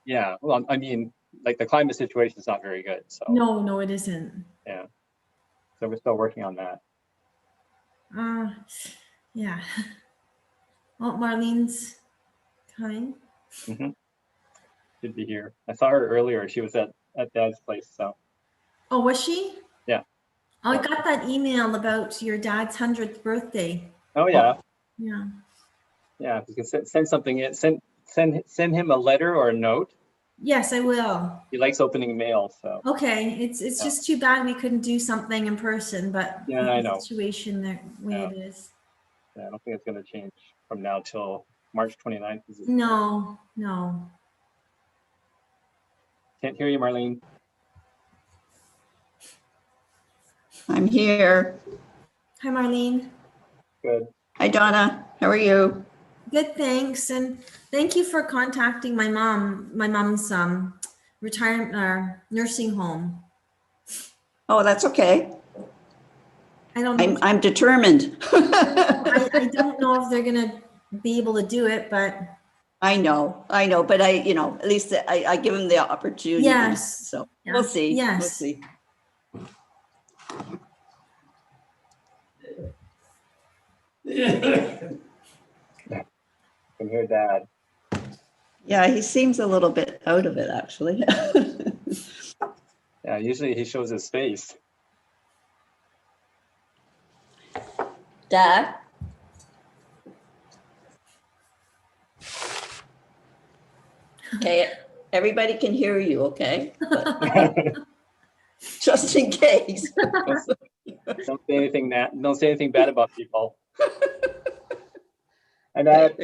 Yeah, well, I mean, like the climate situation is not very good, so. No, it isn't. Yeah, so we're still working on that. Yeah. Well, Marlene's coming. Mm-hmm. Should be here. I saw her earlier. She was at Dad's place, so. Oh, was she? Yeah. Oh, I got that email about your dad's 100th birthday. Oh yeah. Yeah. Yeah, if you can send something in, send him a letter or a note. Yes, I will. He likes opening mail, so. Okay, it's just too bad we couldn't do something in person, but yeah, I know. The situation the way it is. Yeah, I don't think it's going to change from now till March 29th. No. Can't hear you, Marlene. I'm here. Hi, Marlene. Good. Hi, Donna. How are you? Good, thanks. And thank you for contacting my mom's retirement nursing home. Oh, that's okay. I don't know. I'm determined. I don't know if they're gonna be able to do it, but I know, but at least I give them the opportunity. yes. So Yeah. we'll see. Yes. We'll see. I can hear Dad. Yeah, he seems a little bit out of it, actually. Yeah, usually he shows his face. Dad? Okay, everybody can hear you, okay? But just in case. Don't say anything bad about people. And Dad.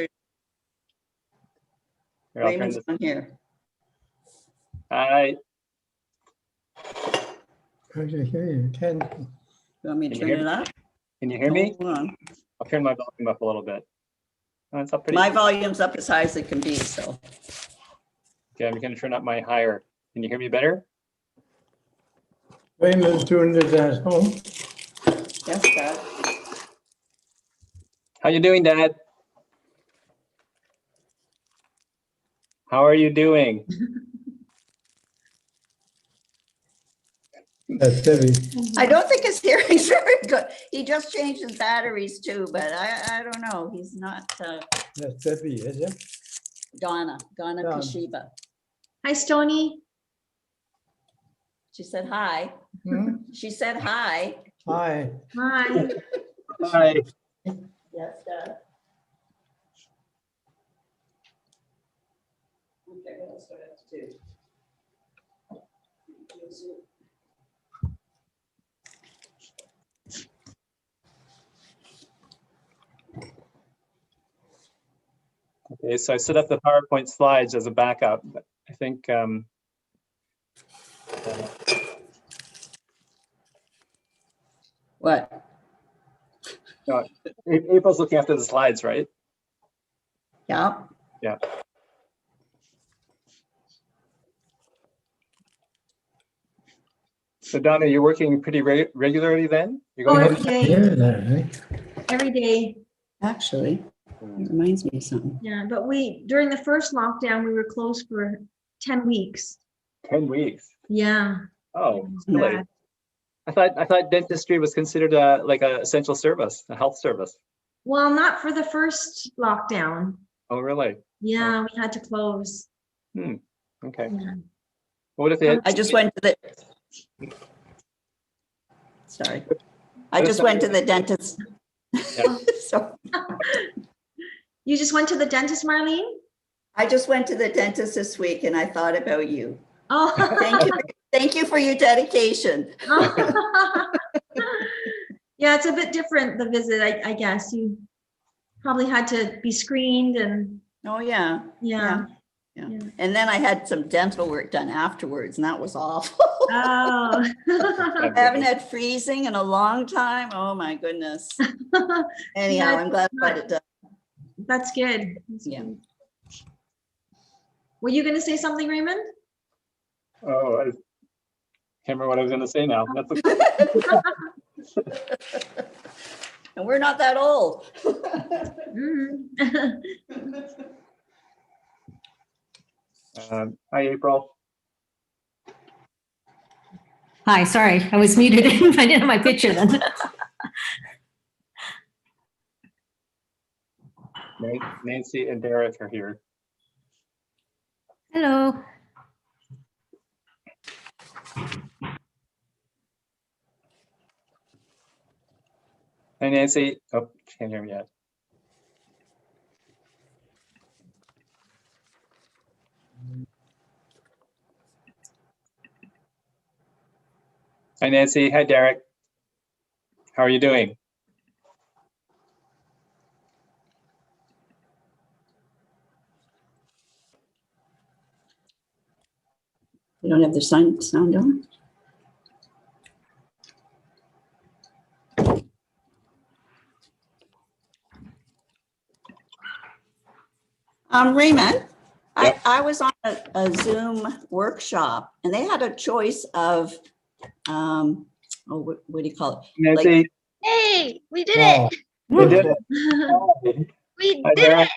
Raymond's on here. Hi. I can hear you, Ken. You want me to turn it up? Can you hear me? Hold on. I'll turn my volume up a little bit. Oh, it's up pretty. My volume's up as high as it can be, so. Okay, I'm going to turn up my higher. Can you hear me better? Raymond's doing this at home. Yes, Dad. How you doing, Dad? How are you doing? That's Debbie. I don't think his hearing's very good. He just changed his batteries too, but I don't know. He's not That's Debbie, is it? Donna Donna. Kashiba. Hi, Stony. She said hi. Hmm? She said hi. Hi. Hi. Hi. Yes, Dad. Okay, what else do I have to do? Okay, so I set up the PowerPoint slides as a backup. I think What? no, April's looking after the slides, right? Yeah. Yeah. So Donna, you're working pretty regularly then? You're going every day. Hear that, right? Every day. Actually, it reminds me of something. Yeah, but during the first lockdown, we were closed for 10 weeks. 10 weeks. Yeah. Oh, It was really? bad. I thought dentistry was considered like a essential service, a health service. Well, not for the first lockdown. Oh, really? Yeah, we had to close. Okay. Yeah. What if they had, I just went to the. Sorry. I just went to the dentist. Yeah. So You just went to the dentist, Marlene? I just went to the dentist this week and I thought about you. Oh. Thank you. Thank you for your dedication. Yeah, it's a bit different, the visit, I guess. You probably had to be screened and Oh, yeah. yeah. Yeah. Yeah. And then I had some dental work done afterwards, and that was awful. Oh. I haven't had freezing in a long time. Oh, my goodness. Anyhow, Yeah, I'm glad I got it done. That's good. That's Yeah. good. Were you going to say something, Raymond? oh, I can't remember what I was going to say now. That's okay. And we're not that old. Mhm. Hi, April. Hi, sorry, I was muted. I didn't have my picture then. Nancy and Derek are here. Hello. Hi, Nancy. Oh, can't hear me yet. Hi, Nancy. Hi, Derek. How are you doing? You don't have the sound on? Raymond, Yep. I was on a Zoom workshop and they had a choice of, what do you call it? Nancy. Hey, we did Wow. it. You did it. We Hi, did Derek.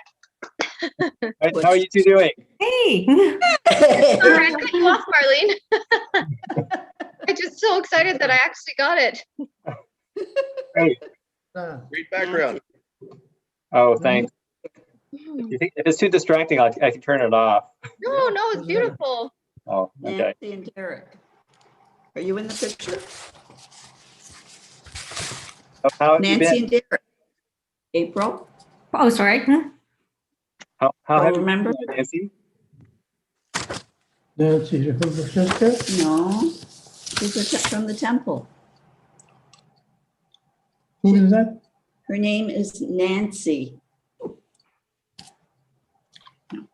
How are you two doing? Hey. it. Sorry, I cut you off, Marlene. I'm just so excited that I actually got it. Great. Ah, Great background. Oh, thanks. You think if it's too distracting, I can turn it off. No, no, it's beautiful. Oh, okay. Nancy and Derek. Are you in the picture? How have you Nancy been? and Derek. April, Oh, sorry. How Oh, have you remember? been, Nancy? Nancy, your sister? no, she's from the temple. Who is that? Her name is Nancy.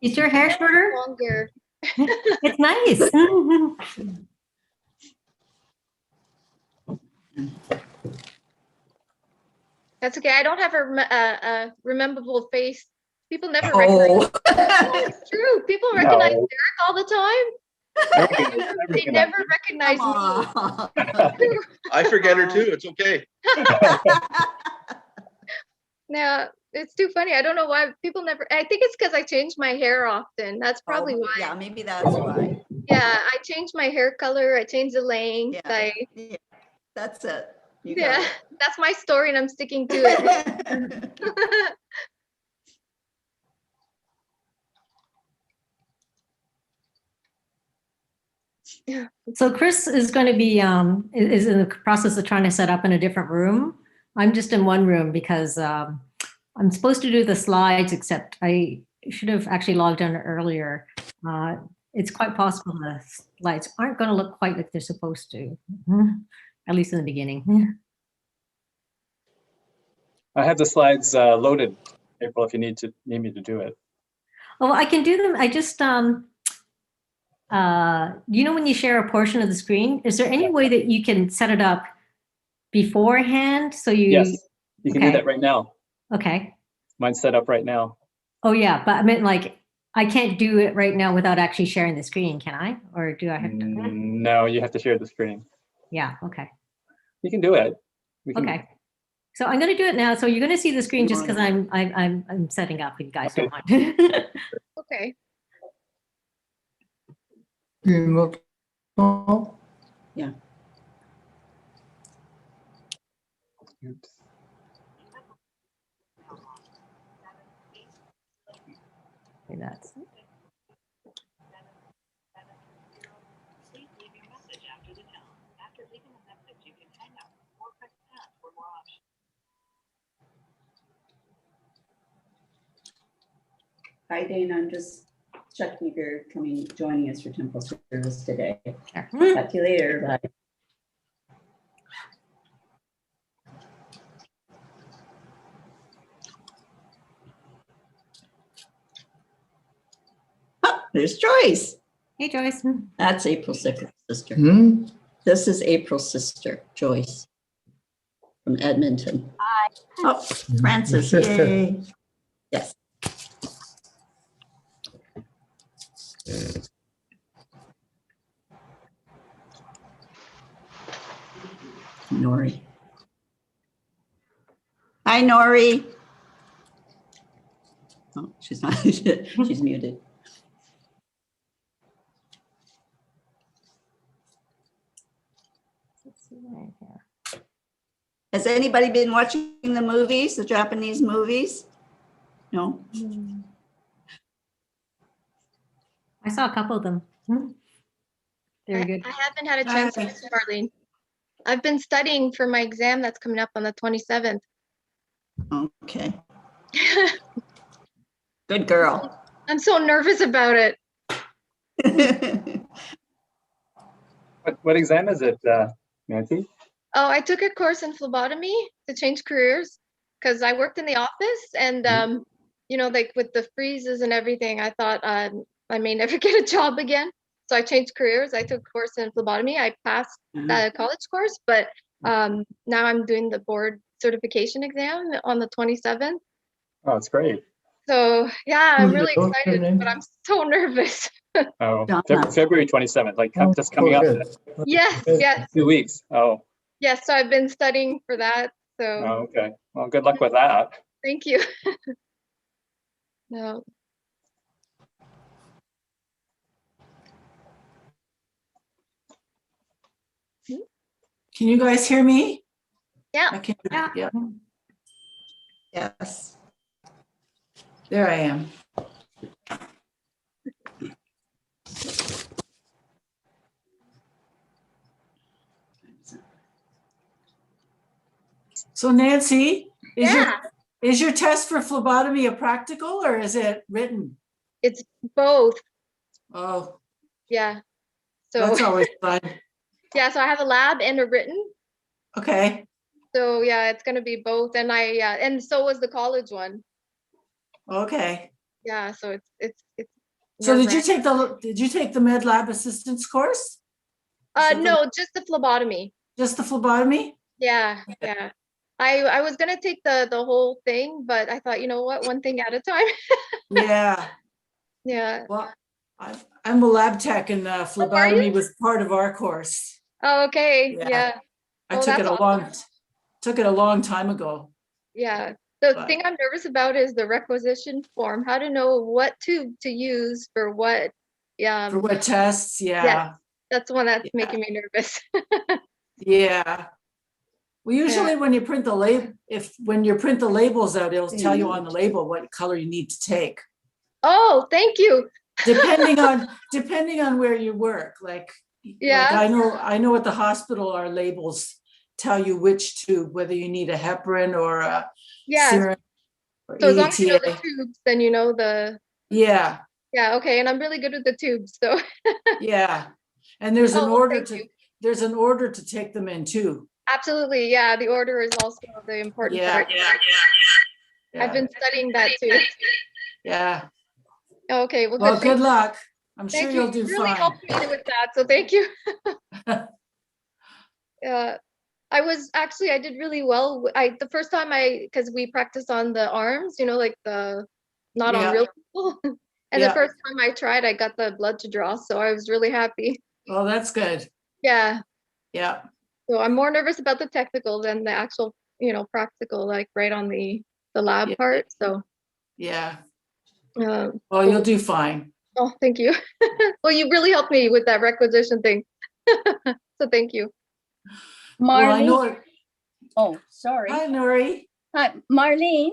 Is your hair shorter? Longer. It's nice. That's okay. I don't have a rememberable face. People never recognize. Oh. It's true. People recognize No. Derek all the time. Nobody- They never recognize Come me. on. I forget her too. It's okay. Yeah, it's too funny. I don't know why people never. I think it's because I change my hair often. That's probably why. Yeah, maybe that's why. Yeah, I changed my hair color. I changed the length. Yeah. Yeah, that's it. You got Yeah, that's my story, and I'm sticking to it. it. So Chris is going to be is in the process of trying to set up in a different room. I'm just in one room because I'm supposed to do the slides, except I should have actually logged in earlier. It's quite possible the slides aren't going to look quite like they're supposed to, at least in the beginning. I have the slides loaded, April, if you need me to do it. Oh, I can do them. I just you know when you share a portion of the screen, is there any way that you can set it up beforehand so you? Yes, you can do Okay. that right now. Okay. Mine's set up right now. Oh yeah, but I meant like I can't do it right now without actually sharing the screen, can I? Or do I have to? No, you have to share the screen. Yeah. Okay. You can do it. We can, Okay. So I'm going to do it now. So you're going to see the screen just because I'm setting up. If you guys don't mind. Okay. Yeah. Oops. Okay, that's Hi, Dana. I'm just checking if you're joining us for temple service today. sure. Talk to you later. Bye. Oh, there's Joyce. Hey, Joyce. That's April's sister. Hmm? This is April's sister, Joyce, from Edmonton. Hi. Oh, Francis, Your sister. yay. Yes. Nori. Hi, Nori. Oh, she's not, she's muted. see right here. Has anybody been watching the movies, the Japanese movies? No? I saw a couple of them. Very good. I haven't had a chance to, Marlene. I've been studying for my exam that's coming up on the 27th. Okay. Good girl. I'm so nervous about it. What exam is it, Nancy? Oh, I took a course in phlebotomy to change careers because I worked in the office and, you know, like with the freezes and everything, I thought I may never get a job again. So I changed careers. I took a course in phlebotomy. I passed the college course, but now I'm doing the board certification exam on the 27th. Oh, it's great. So yeah, I'm Who's the really doctor excited, name? but I'm so nervous. Oh, Donna. February 27th, like Oh, just coming up okay. Yes, Okay. yes, 2 weeks. Oh, yes. So I've been studying for that. So okay. Well, good luck with that. thank you. No. Can you guys hear me? Yeah. I can. Yeah. Yeah. Yes. There I am. So Nancy, Yeah. is your test for phlebotomy a practical or is it written? It's both. Oh, Yeah. So that's always fun. yeah, so I have a lab and a written. Okay. So yeah, it's gonna be both. And and so was the college one. Okay. Yeah, so it's So nerve-wracking. did you take the med lab assistance course? something- No, just the phlebotomy. Just the phlebotomy? Yeah, yeah. I was gonna take the whole thing, but I thought, you know what, one thing at a time. Yeah. Yeah. Well, I'm a lab tech and phlebotomy you? was part of our course. Oh, okay. Yeah. Yeah. I Oh, took it that's took it a long time ago. Yeah. The But- thing I'm nervous about is the requisition form, how to know what tube to use for what. Yeah. For what tests? Yeah. That's the one that's Yeah. making me nervous. Yeah. Well, usually when you print the when you print the labels out, it'll tell you on the label what color you need to take. Oh, thank you. Depending on where you work. Like Yeah. I know at the hospital our labels tell you which tube, whether you need a heparin or a Yeah. serum or So as long as you know the EDTA. tubes, then you know the. Yeah, Yeah. Okay. And I'm really good with the tubes. So. yeah. And there's an Oh, order thank you. to take them in too. Absolutely. Yeah. The order is also the important Yeah. part. Yeah. I've been studying that too. Yeah. Okay. Well, Well, good. good luck. I'm sure Thank you'll you. do You really fine. helped me with that. So thank you. I did really well. The first time because we practiced on the arms, you know, like not Yeah. on real people. And Yeah. the first time I tried, I got the blood to draw. So I was really happy. Oh, that's good. Yeah. Yeah. So I'm more nervous about the technical than the actual, you know, practical, like right on the lab Yeah. part. So, Yeah. um, Well, you'll do fine. oh, thank you. Well, you really helped me with that requisition thing. So thank you. Well, I know Marlene, it. oh, sorry. Hi, Nuri. Hi, Marlene,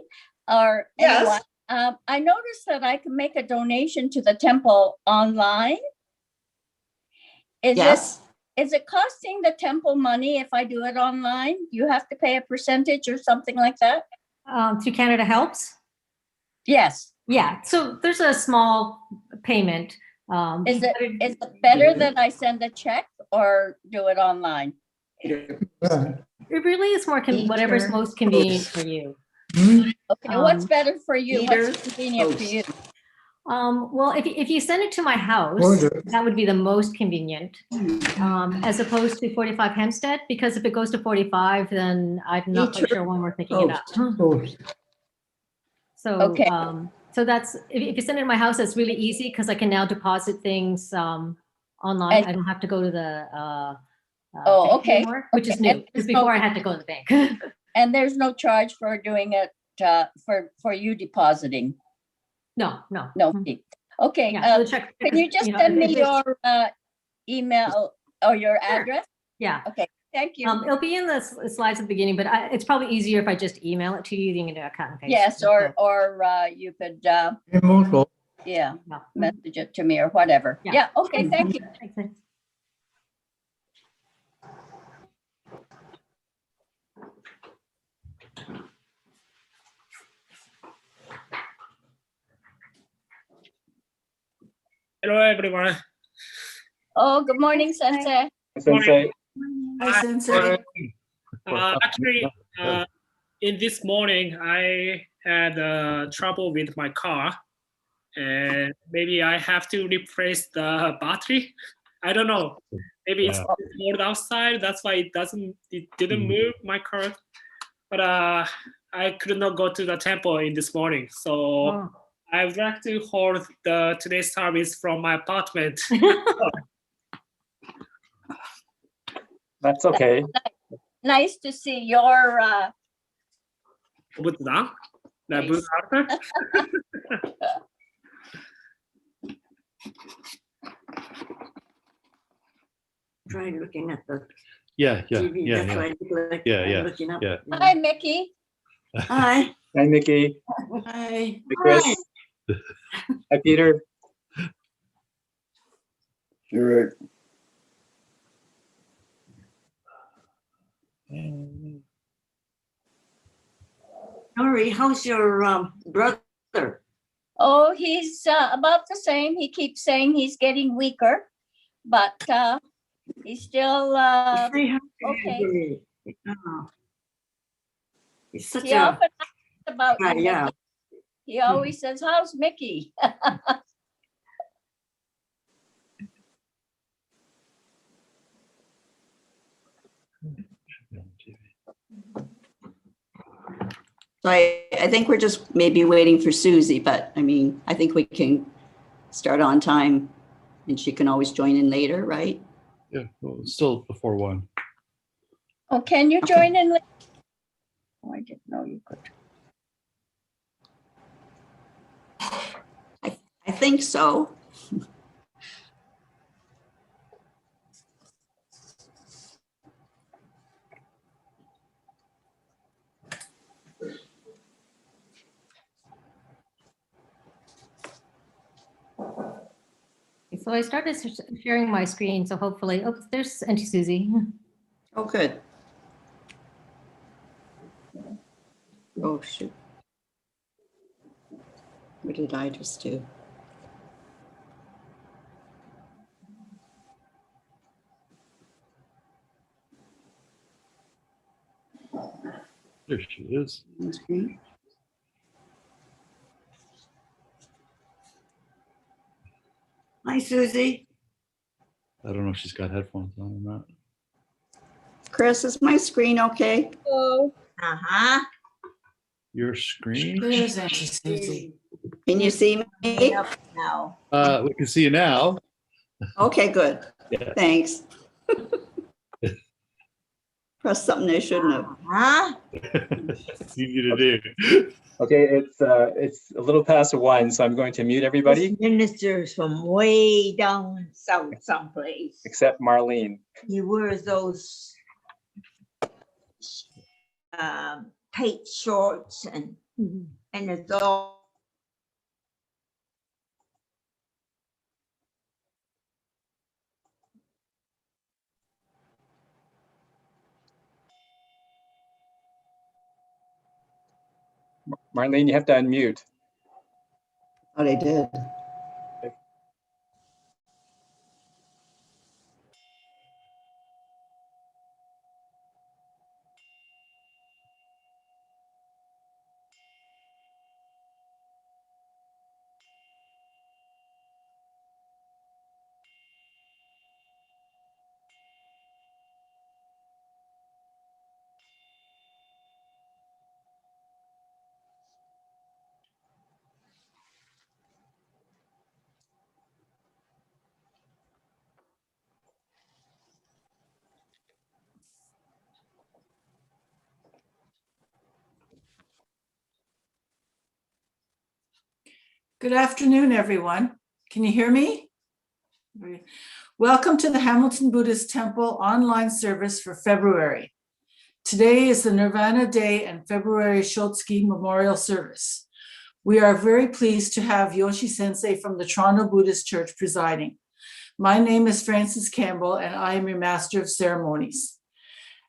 or Yes. anyone. I noticed that I can make a donation to the temple online. Yes. Is it costing the temple money if I do it online? You have to pay a percentage or something like that? Through Canada Helps. Yes. Yeah, so there's a small payment. Is it better that I send a check or do it online? Yeah. It really is more whatever's most convenient for you. Hmm? Okay, what's Um, better for you? either What's convenient for you? Well, if you send it to my house, Order. that would be the most convenient, as opposed to 45 Hempstead, because if it goes to 45, then I'm not quite sure when we're picking it up. Post. So, Okay. so that's, if you send it to my house, that's really easy because I can now deposit things online. I don't have to go to the Oh, bank okay. anymore, which is Okay. new, And because there's no- before I had to go to the bank. And there's no charge for doing it for you depositing? No. No fee. Okay, Yeah, so the check, can you just know, send me if it's- your email or your address? Yeah. Okay, Thank you. It'll be in the slides at the beginning, but it's probably easier if I just email it to you. You can do a cut and paste. Yes, or you could, Remote. yeah, Yeah. message it to me or whatever. Yeah. Yeah, okay, thank you. Okay. Hello, everyone. Oh, good morning, Sensei. Sensei, Hi, Sensei. Actually, in this morning, I had trouble with my car, and maybe I have to replace the battery. I don't know. Maybe it's cold outside. That's why it didn't move my car. But I could not go to the temple in this morning, so Oh. I would like to hold today's service from my apartment. that's okay. Nice to see your, Buddha, the Nice. Buddha. Try looking at the Yeah, TV. That's why I look like I'm looking up. hi, Mickey. Hi. Hi, Nikki. Hi. Hi, Chris. Hi, Peter. You're right. Lori, how's your brother? Oh, he's about the same. He keeps saying he's getting weaker, but he's still okay. Oh. He's such He a often asks about you, yeah. Mickey. He always says, "How's Mickey?" So I think we're just maybe waiting for Susie, but I mean, I think we can start on time and she can always join in later, right? Yeah, well, it's still before 1. Oh, can you Okay. join in? Oh, I didn't know you could. I think so. So I started sharing my screen, so hopefully, oh, there's Auntie Susie. Oh, good. Oh, shoot. What did I just do? There she is. On screen? Hi, Susie. I don't know if she's got headphones on or not. Chris, is my screen okay? Oh, Uh-huh. Your screen? There's Auntie Susie. Can you see me? Up now. We can see you now. Okay, good. Yeah. Thanks. Press something I shouldn't have. Huh? It's easy to do. Okay, it's a little past 1, so I'm going to mute everybody This minister's from way down south someplace. except Marlene. He wears those tight shorts and it's all Marlene, you have to unmute. Oh, they did. Good afternoon, everyone. Can you hear me? Okay. Welcome to the Hamilton Buddhist Temple online service for February. Today is the Nirvana Day and February Shotsuki Memorial Service. We are very pleased to have Yoshi Sensei from the Toronto Buddhist Church presiding. My name is Frances Campbell and I am your Master of Ceremonies.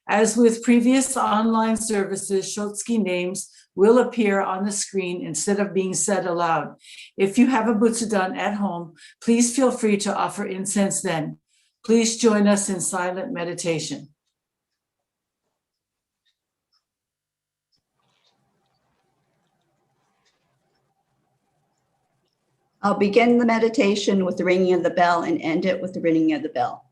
As with previous online services, Shotsuki names will appear on the screen instead of being said aloud. If you have a butsudan at home, please feel free to offer incense then. Please join us in silent meditation. I'll begin the meditation with the ringing of the bell and end it with the ringing of the bell.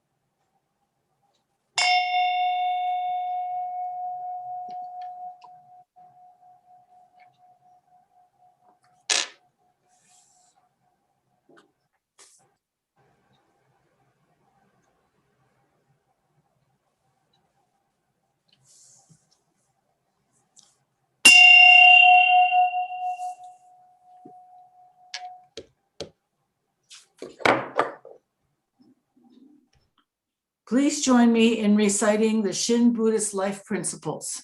Please join me in reciting the Shin Buddhist life principles.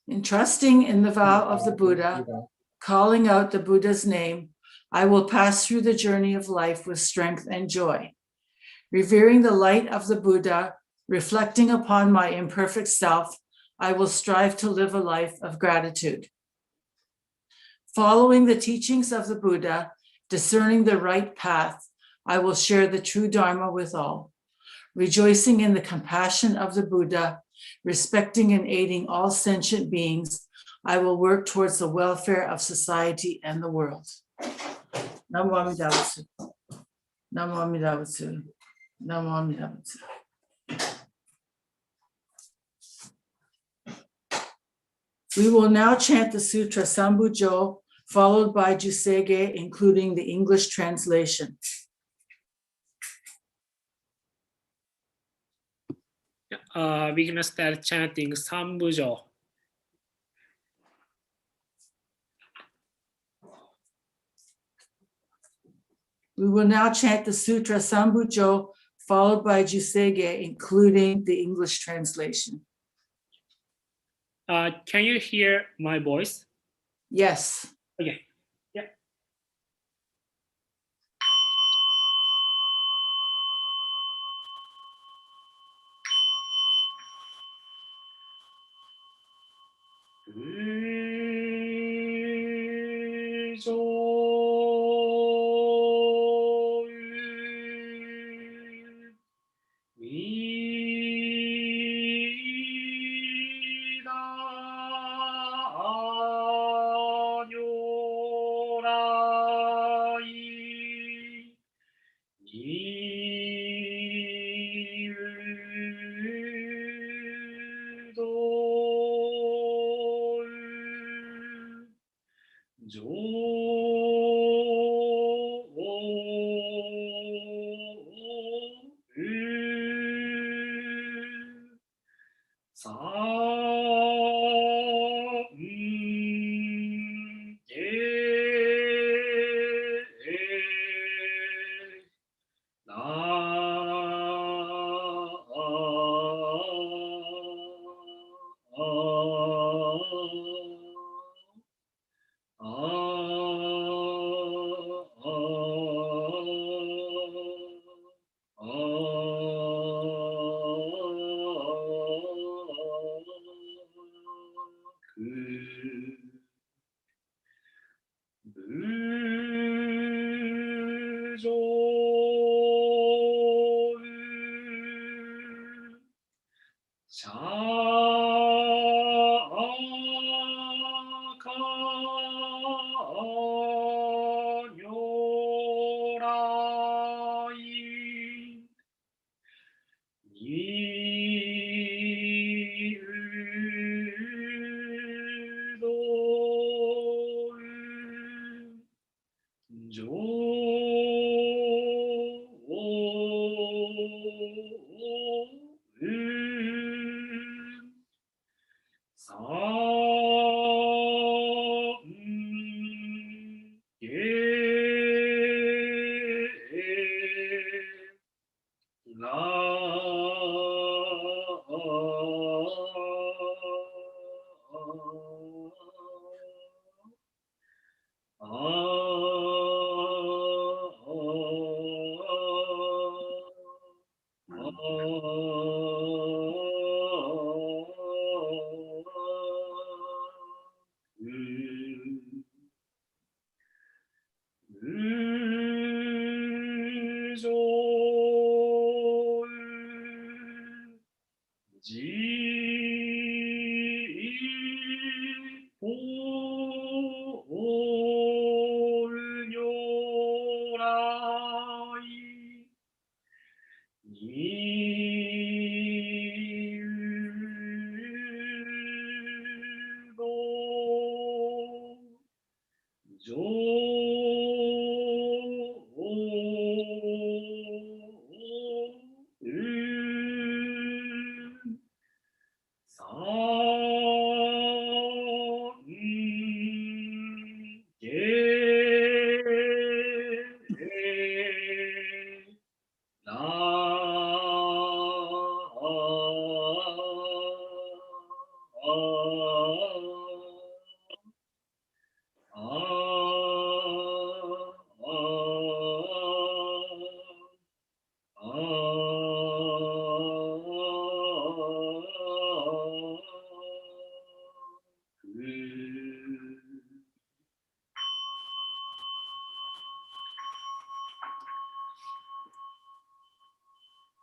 In trusting in the vow of the Buddha, calling out the Buddha's name, I will pass through the journey of life with strength and joy. Revering the light of the Buddha, reflecting upon my imperfect self, I will strive to live a life of gratitude. Following the teachings of the Buddha, discerning the right path, I will share the true Dharma with all. Rejoicing in the compassion of the Buddha, respecting and aiding all sentient beings, I will work towards the welfare of society and the world. Namo Amida Butsu. Namo Amida Butsu. Namo Amida Butsu. We will now chant the Sutra Sambujo, followed by Jusege, including the English translation. We're gonna start chanting Sambujo. We will now chant the Sutra Sambujo, followed by Jusege, including the English translation. Can you hear my voice? Yes. Okay. Yeah.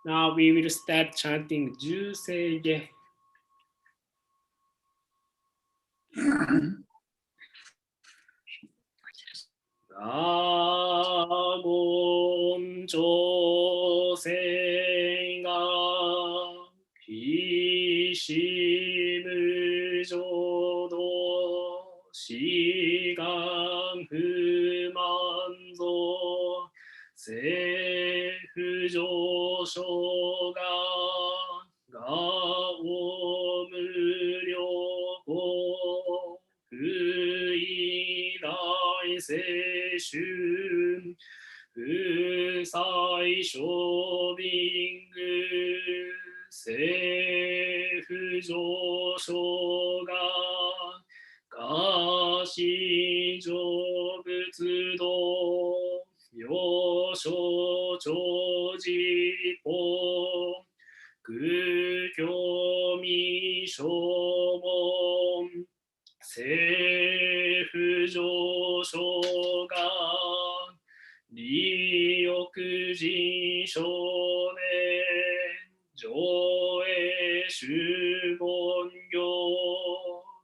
Now we will start chanting Jusei. 나곤 조생가 비심을 줘도 시간 그만소 세후조쇼가 가오무려고 그이다이 세슌 의사이 쇼빙그 세후조쇼가 가시조仏道요쇼조지포 그교미쇼몬 세후조쇼가 리옥진쇼네 조에슈본교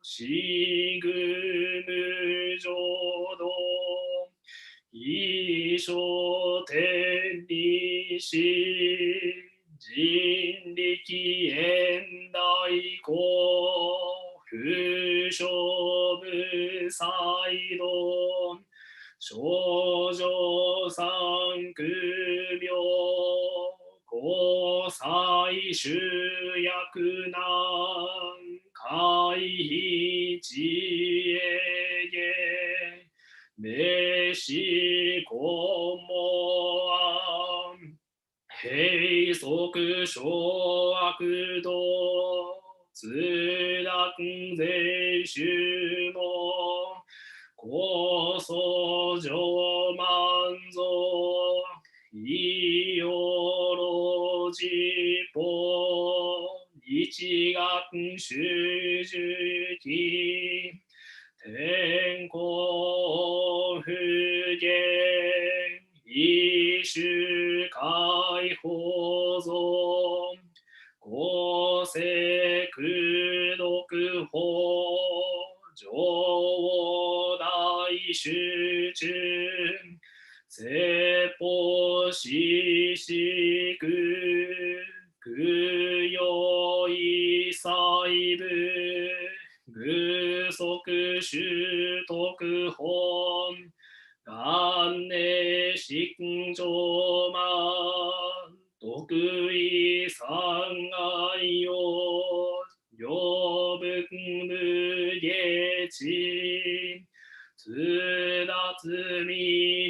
시금을 줘도 이쇼텐리시 진리기엔다이고 후쇼브사이돈 쇼조상급묘 고사이슈야쿠난 가이지에게 메시고모암 헤이소크쇼아크도 즈락세슈모 고소조만소 이요로지포 이치각슈즈기 텐코흐겐 이슈가이호소 고세크도크호 조다이슈즈 세포시시그 그요이사이브 그소크슈토크혼 간내식조만 독의상아요 요북무예진 드다즈미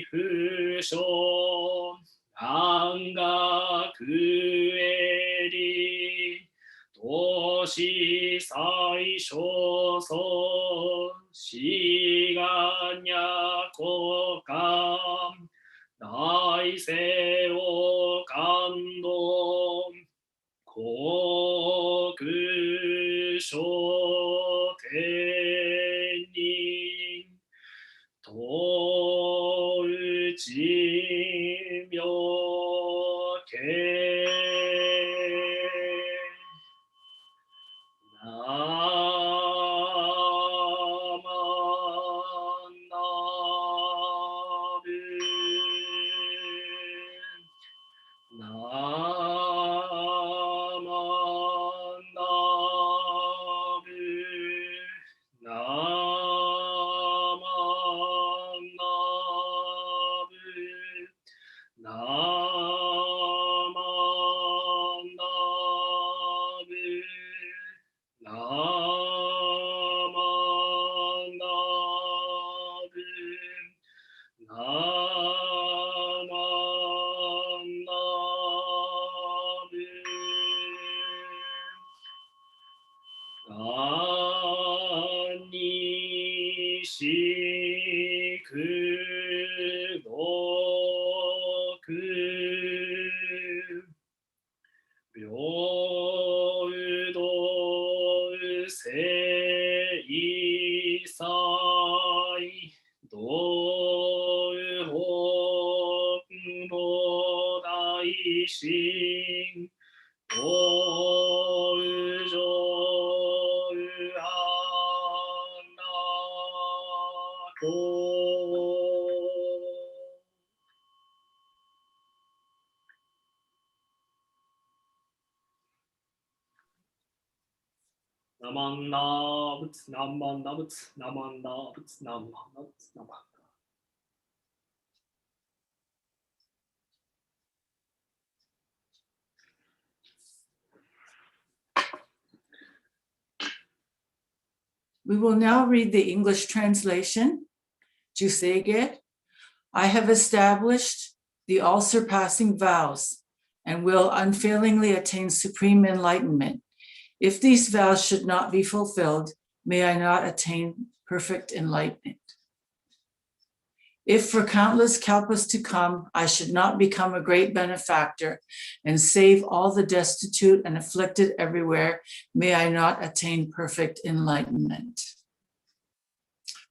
후쇼 안가 그에리 도시사이쇼서 시간야고감 나이세오 감동 고그쇼테니 도을지묘케 나만나브 We will now read the English translation. Jusege, I have established the all-surpassing vows and will unfailingly attain supreme enlightenment. If these vows should not be fulfilled, may I not attain perfect enlightenment. If for countless kalpas to come, I should not become a great benefactor and save all the destitute and afflicted everywhere, may I not attain perfect enlightenment.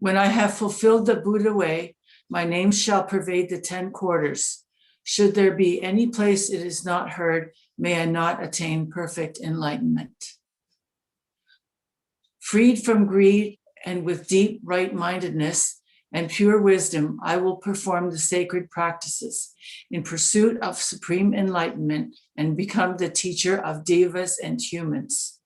When I have fulfilled the Buddha way, my name shall pervade the 10 quarters. Should there be any place it is not heard, may I not attain perfect enlightenment. Freed from greed and with deep right-mindedness and pure wisdom, I will perform the sacred practices in pursuit of supreme enlightenment and become the teacher of devas and humans.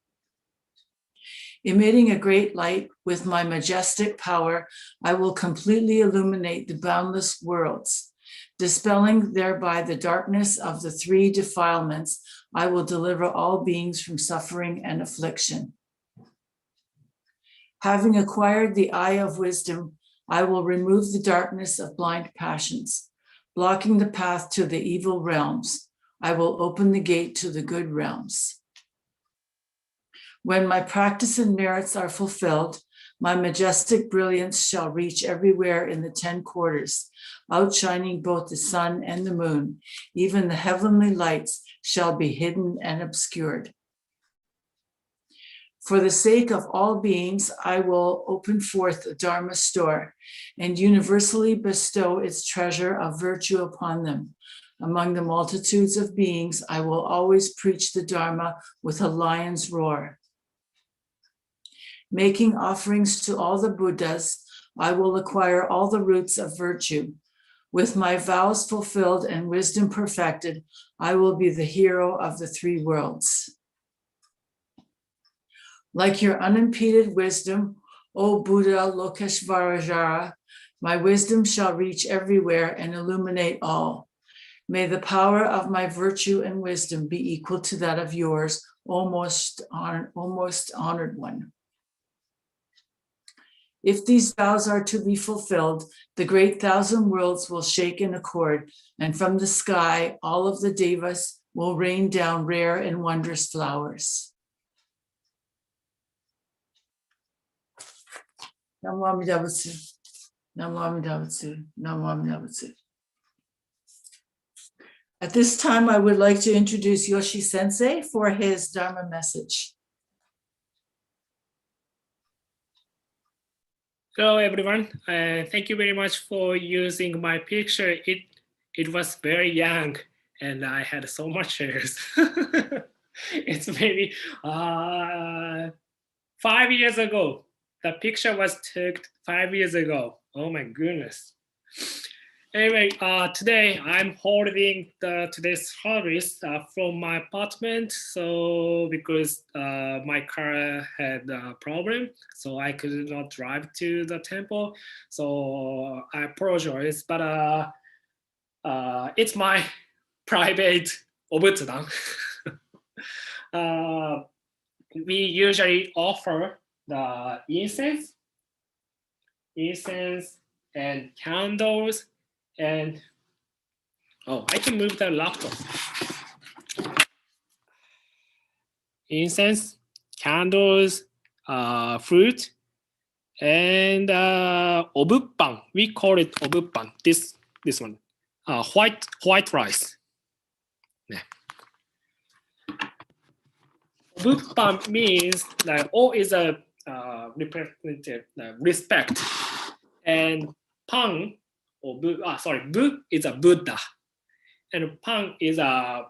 Emitting a great light with my majestic power, I will completely illuminate the boundless worlds. Dispelling thereby the darkness of the 3 defilements, I will deliver all beings from suffering and affliction. Having acquired the eye of wisdom, I will remove the darkness of blind passions, blocking the path to the evil realms. I will open the gate to the good realms. When my practice and merits are fulfilled, my majestic brilliance shall reach everywhere in the 10 quarters, outshining both the sun and the moon. Even the heavenly lights shall be hidden and obscured. For the sake of all beings, I will open forth the Dharma store and universally bestow its treasure of virtue upon them. Among the multitudes of beings, I will always preach the Dharma with a lion's roar. Making offerings to all the Buddhas, I will acquire all the roots of virtue. With my vows fulfilled and wisdom perfected, I will be the hero of the 3 worlds. Like your unimpeded wisdom, O Buddha Lokeshvarajara, my wisdom shall reach everywhere and illuminate all. May the power of my virtue and wisdom be equal to that of yours, O most honored one. If these vows are to be fulfilled, the great 1,000 worlds will shake in accord, and from the sky, all of the devas will rain down rare and wondrous flowers. Namo Amida Butsu. Namo Amida Butsu. Namo Amida Butsu. At this time, I would like to introduce Yoshi Sensei for his Dharma message. Hello, everyone. Thank you very much for using my picture. It was very young, and I had so much hairs. It's maybe 5 years ago. The picture was took 5 years ago. Oh my goodness. Anyway, today I'm holding today's service from my apartment. So because my car had a problem, so I could not drive to the temple. So I apologize, but it's my private obutsudan. We usually offer the incense and candles. And I can move the laptop. Incense, candles, fruit, and obuppan. We call it obuppan. This one, white rice. Yeah. Obuppan means that O is a representative respect, and pan. Bu is a Buddha, and pan is a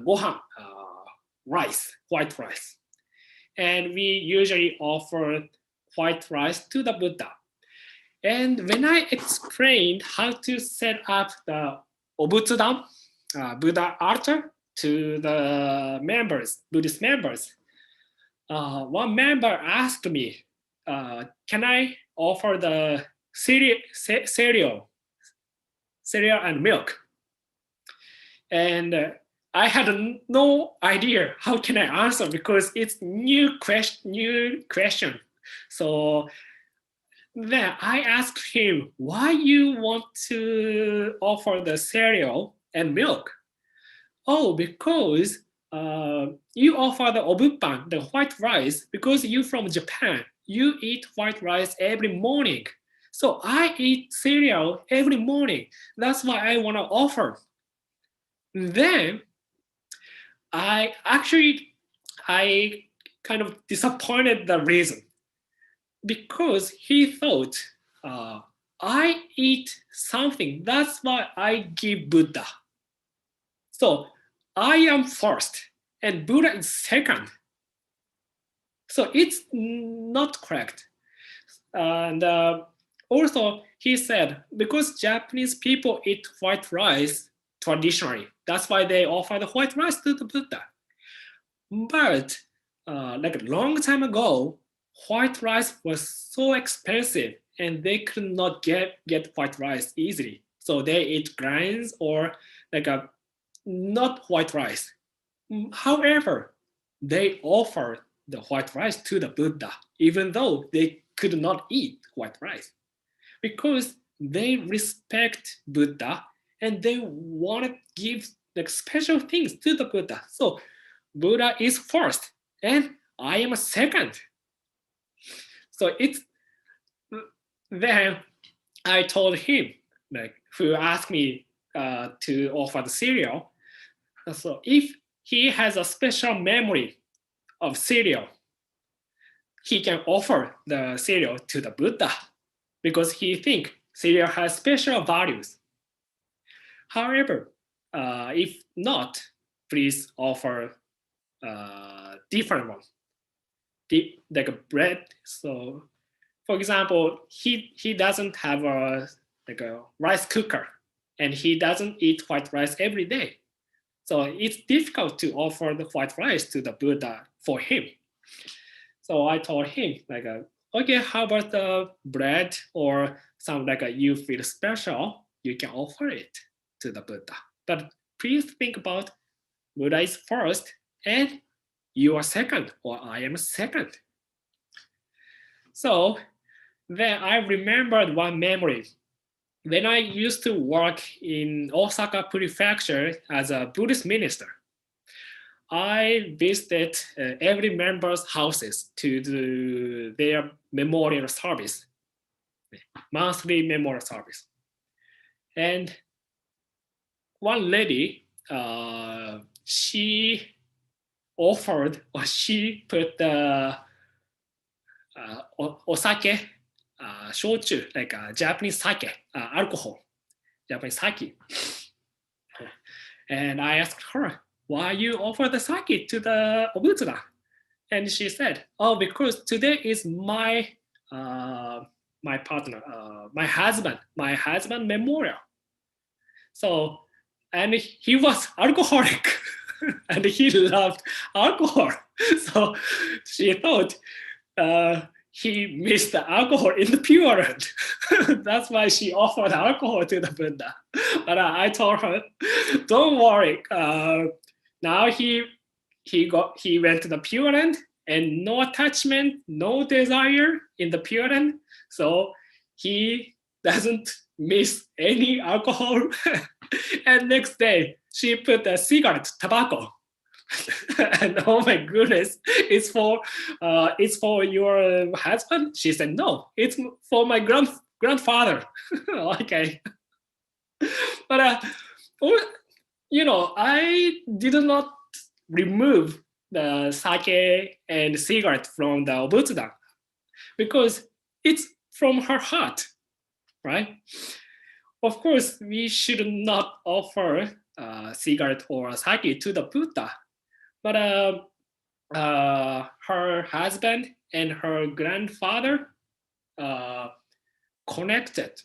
gohan, rice, white rice. And we usually offer white rice to the Buddha. And when I explained how to set up the Obutsudan, Buddha altar, to the members, Buddhist members, one member asked me, can I offer the cereal and milk? And I had no idea how can I answer because it's new question. So then I asked him, why you want to offer the cereal and milk? Oh, because you offer the obuppan, the white rice, because you from Japan. You eat white rice every morning. So I eat cereal every morning. That's why I want to offer. Then I kind of disappointed the reason because he thought I eat something. That's why I give Buddha. So I am first and Buddha is second. So it's not correct. And also he said, because Japanese people eat white rice traditionally, that's why they offer the white rice to the Buddha. But like a long time ago, white rice was so expensive and they could not get white rice easily. So they eat grains or like a not white rice. However, they offer the white rice to the Buddha, even though they could not eat white rice, because they respect Buddha and they want to give like special things to the Buddha. So Buddha is first and I am a second. So it's then I told him, like, who asked me to offer the cereal. So if he has a special memory of cereal, he can offer the cereal to the Buddha because he thinks cereal has special values. However, if not, please offer different one, like a bread. So, for example, he doesn't have a rice cooker, and he doesn't eat white rice every day. So it's difficult to offer the white rice to the Buddha for him. So I told him okay, how about the bread or some you feel special, you can offer it to the Buddha. But please think about Buddha is first and you are second, or I am second. So then I remembered one memory. When I used to work in Osaka Prefecture as a Buddhist minister, I visited every member's houses to do their memorial service, monthly memorial service. And one lady, she offered, or she put the osake, shochu, like Japanese sake, alcohol, Japanese sake. And I asked her, why you offer the sake to the Obutsudan? And she said, oh, because today is my my partner, my husband memorial. So, and he was alcoholic and he loved alcohol. So she thought he missed the alcohol in the Pure Land. That's why she offered alcohol to the Buddha. But I told her, don't worry. Now he went to the Pure Land and no attachment, no desire in the Pure Land. So he doesn't miss any alcohol. And next day, she put a cigarette, tobacco. And oh my goodness, it's for your husband? She said, no, it's for my grandfather. Okay. But I did not remove the sake and cigarette from the Obutsudan because it's from her heart, right? Of course, we should not offer cigarette or sake to the Buddha, but her husband and her grandfather connected.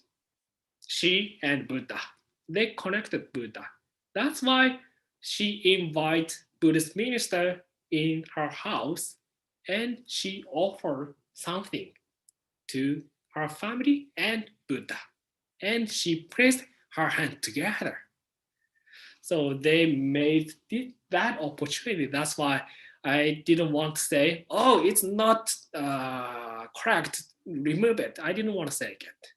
She and Buddha, they connected Buddha. That's why she invited Buddhist minister in her house and she offered something to her family and Buddha. And she placed her hand together. So they made that opportunity. That's why I didn't want to say, oh, it's not correct, remove it. I didn't want to say it.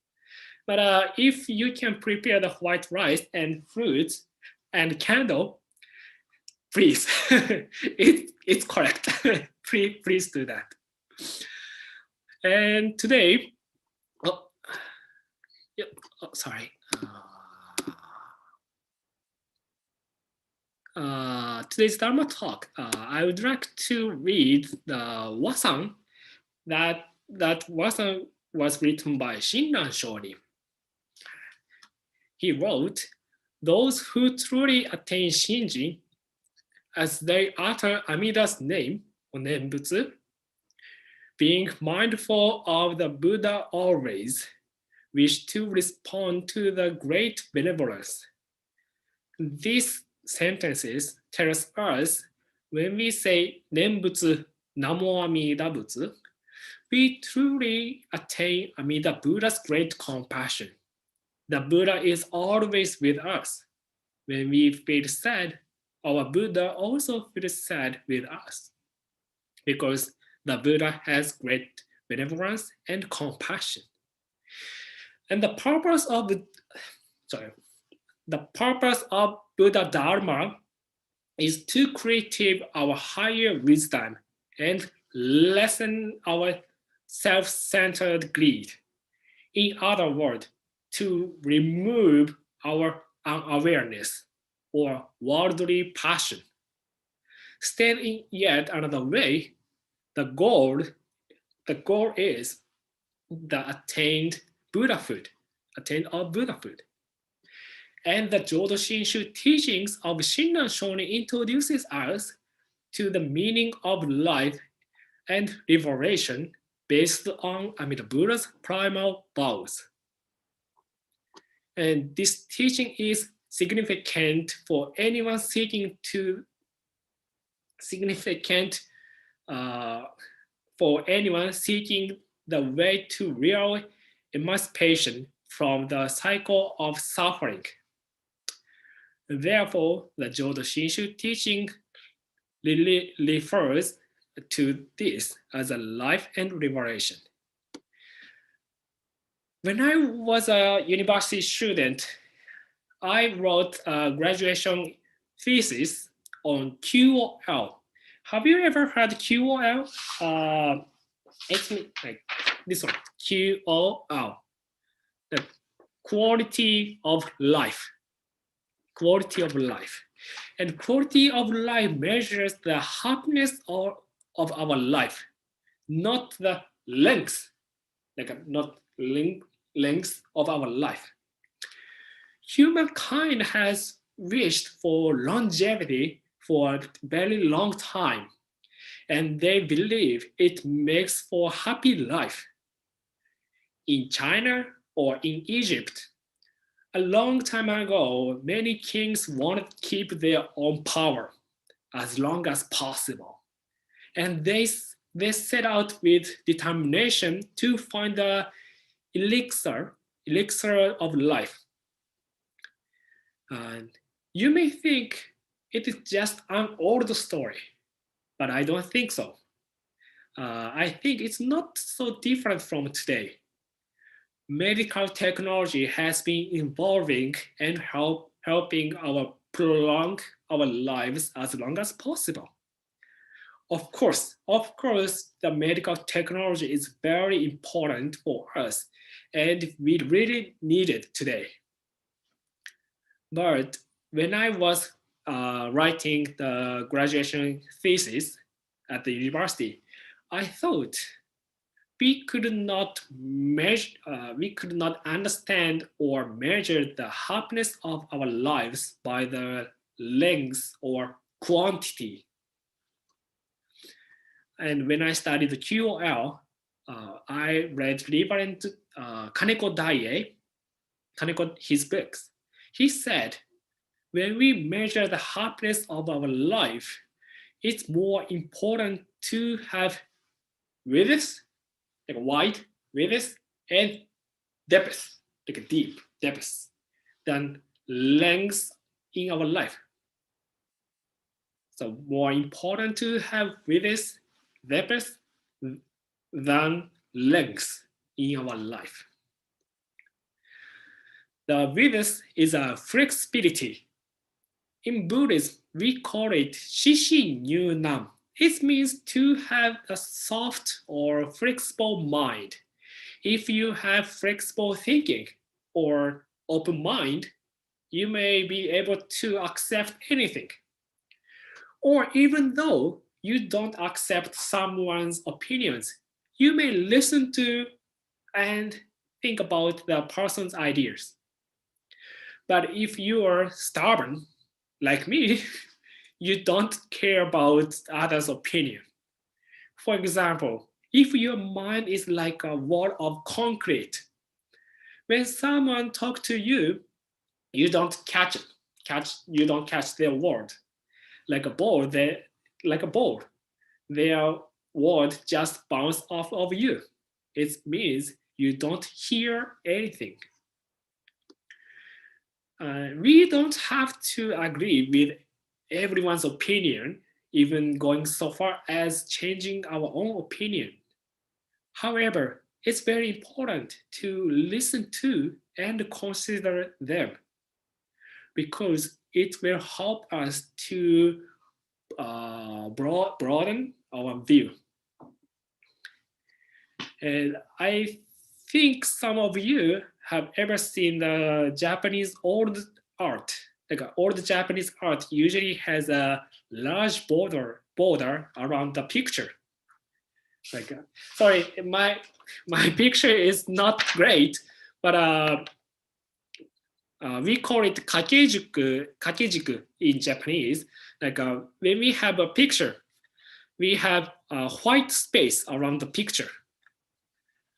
But if you can prepare the white rice and fruits and candle, please, it's correct. please do that. And today, sorry. Today's Dharma talk, I would like to read the Wasang. That Wasang was written by Shinran Shori. He wrote, "Those who truly attain Shinji, as they utter Amida's name, or Nembutsu, being mindful of the Buddha always, wish to respond to the great benevolence." These sentences tell us when we say Nembutsu Namo Amida Butsu, we truly attain Amida Buddha's great compassion. The Buddha is always with us. When we feel sad, our Buddha also feels sad with us, because the Buddha has great benevolence and compassion. And the purpose of Buddha Dharma is to cultivate our higher wisdom and lessen our self-centered greed. In other words, to remove our unawareness or worldly passion. Stated in yet another way, the goal is the attained Buddhahood. And the Jodo Shinshu teachings of Shinran Shonin introduces us to the meaning of life and liberation based on Amida Buddha's primal vows. And this teaching is significant for anyone seeking the way to real emancipation from the cycle of suffering. Therefore, the Jodo Shinshu teaching refers to this as a life and liberation. When I was a university student, I wrote a graduation thesis on QOL. Have you ever heard QOL? It's like this one, QOL, the quality of life. Quality of life. And quality of life measures the happiness of our life, not the length, length of our life. Humankind has wished for longevity for a very long time, and they believe it makes for a happy life. In China or in Egypt, a long time ago, many kings wanted to keep their own power as long as possible. And they set out with determination to find the elixir of life. And you may think it is just an old story, but I don't think so. I think it's not so different from today. Medical technology has been evolving and helping prolong our lives as long as possible. Of course, the medical technology is very important for us, and we really need it today. But when I was writing the graduation thesis at the university, I thought we could not understand or measure the happiness of our lives by the length or quantity. And when I studied the QOL, I read relevant Kaneko Daie, his books. He said, when we measure the happiness of our life, it's more important to have width, like wide width, and depth, like deep depth, than length in our life. So more important to have width, depth, than length in our life. The width is a flexibility. In Buddhism, we call it shishi nyu nam. It means to have a soft or flexible mind. If you have flexible thinking or open mind, you may be able to accept anything. Or even though you don't accept someone's opinions, you may listen to and think about the person's ideas. But if you are stubborn, like me, you don't care about others' opinion. For example, if your mind is like a wall of concrete, when someone talks to you, you don't catch their word. Like a ball, their word just bounce off of you. It means you don't hear anything. We don't have to agree with everyone's opinion, even going so far as changing our own opinion. However, it's very important to listen to and consider them, because it will help us to broaden our view. And I think some of you have ever seen the Japanese old art. Like old Japanese art usually has a large border around the picture. Like, sorry, my picture is not great, but we call it kakejiku in Japanese. Like when we have a picture, we have a white space around the picture.